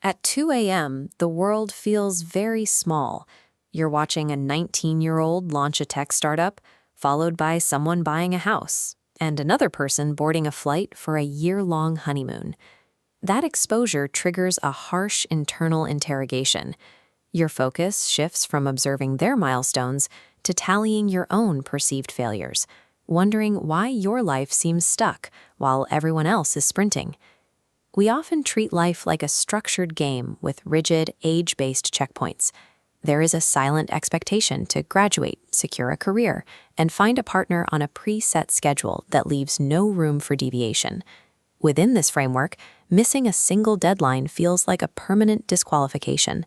At 2 a.m., the world feels very small. You're watching a 19-year-old launch a tech startup, followed by someone buying a house, and another person boarding a flight for a year-long honeymoon. That exposure triggers a harsh internal interrogation. Your focus shifts from observing their milestones to tallying your own perceived failures, wondering why your life seems stuck while everyone else is sprinting. We often treat life like a structured game with rigid, age-based checkpoints. There is a silent expectation to graduate, secure a career, and find a partner on a preset schedule that leaves no room for deviation. Within this framework, missing a single deadline feels like a permanent disqualification.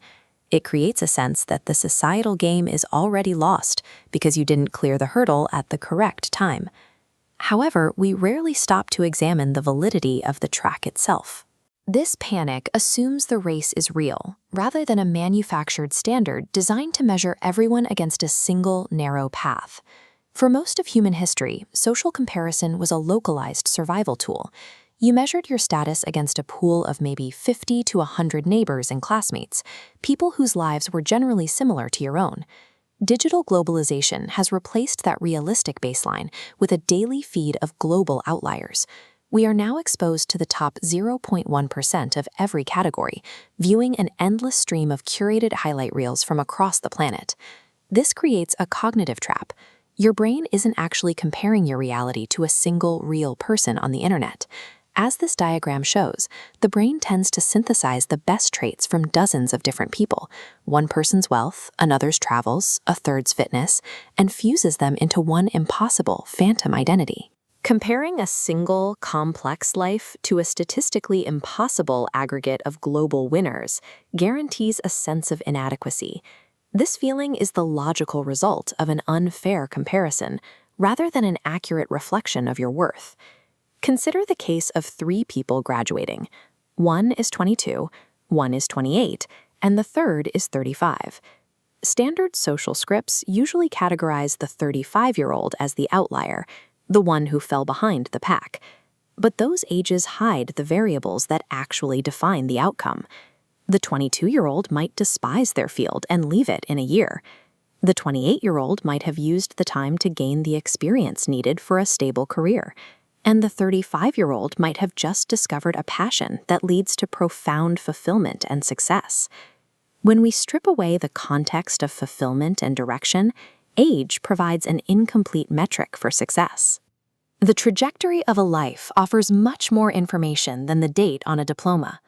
It creates a sense that the societal game is already lost because you didn't clear the hurdle at the correct time. However, we rarely stop to examine the validity of the track itself. This panic assumes the race is real, rather than a manufactured standard designed to measure everyone against a single, narrow path. For most of human history, social comparison was a localized survival tool. You measured your status against a pool of maybe 50 to 100 neighbors and classmates, people whose lives were generally similar to your own. Digital globalization has replaced that realistic baseline with a daily feed of global outliers. We are now exposed to the top 0.1% of every category, viewing an endless stream of curated highlight reels from across the planet. This creates a cognitive trap. Your brain isn't actually comparing your reality to a single real person on the internet. As this diagram shows, the brain tends to synthesize the best traits from dozens of different people, one person's wealth, another's travels, a third's fitness, and fuses them into one impossible phantom identity. Comparing a single, complex life to a statistically impossible aggregate of global winners guarantees a sense of inadequacy. This feeling is the logical result of an unfair comparison, rather than an accurate reflection of your worth. Consider the case of 3 people graduating. One is 22, one is 28, and the third is 35. Standard social scripts usually categorize the 35-year-old as the outlier, the one who fell behind the pack. But those ages hide the variables that actually define the outcome. The 22-year-old might despise their field and leave it in a year. The 28-year-old might have used the time to gain the experience needed for a stable career. And the 35-year-old might have just discovered a passion that leads to profound fulfillment and success. When we strip away the context of fulfillment and direction, age provides an incomplete metric for success. The trajectory of a life offers much more information than the date on a diploma.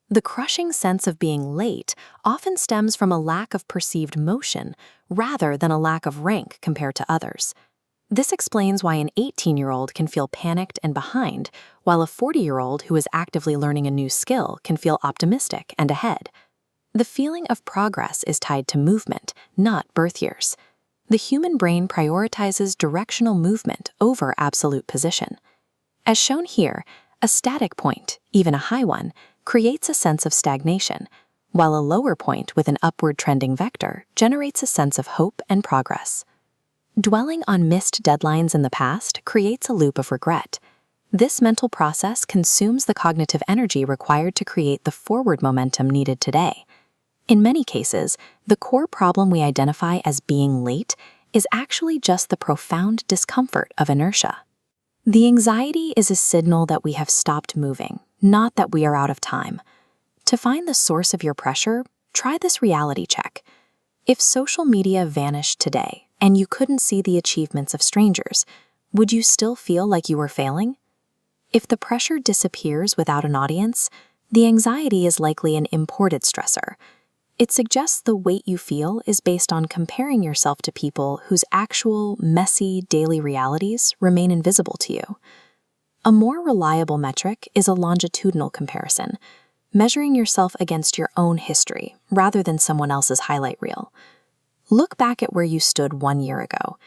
The crushing sense of being late often stems from a lack of perceived motion rather than a lack of rank compared to others. This explains why an 18-year-old can feel panicked and behind, while a 40-year-old who is actively learning a new skill can feel optimistic and ahead. The feeling of progress is tied to movement, not birth years. The human brain prioritizes directional movement over absolute position. As shown here, a static point, even a high one, creates a sense of stagnation, while a lower point with an upward trending vector generates a sense of hope and progress. Dwelling on missed deadlines in the past creates a loop of regret. This mental process consumes the cognitive energy required to create the forward momentum needed today. In many cases, the core problem we identify as being late is actually just the profound discomfort of inertia. The anxiety is a signal that we have stopped moving, not that we are out of time. To find the source of your pressure, try this reality check. If social media vanished today, and you couldn't see the achievements of strangers, would you still feel like you were failing? If the pressure disappears without an audience, the anxiety is likely an imported stressor. It suggests the weight you feel is based on comparing yourself to people whose actual, messy, daily realities remain invisible to you. A more reliable metric is a longitudinal comparison, measuring yourself against your own history rather than someone else's highlight reel. Look back at where you stood 1 year ago.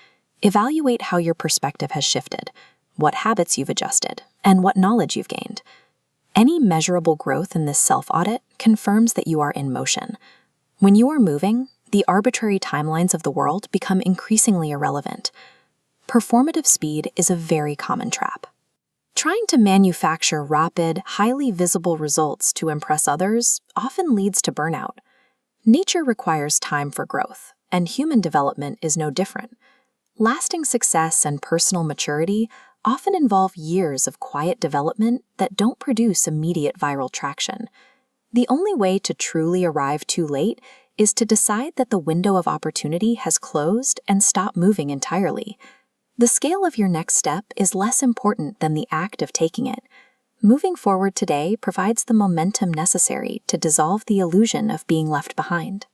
Evaluate how your perspective has shifted, what habits you've adjusted, and what knowledge you've gained. Any measurable growth in this self-audit confirms that you are in motion. When you are moving, the arbitrary timelines of the world become increasingly irrelevant. Performative speed is a very common trap. Trying to manufacture rapid, highly visible results to impress others often leads to burnout. Nature requires time for growth, and human development is no different. Lasting success and personal maturity often involve years of quiet development that don't produce immediate viral traction. The only way to truly arrive too late is to decide that the window of opportunity has closed and stop moving entirely. The scale of your next step is less important than the act of taking it. Moving forward today provides the momentum necessary to dissolve the illusion of being left behind.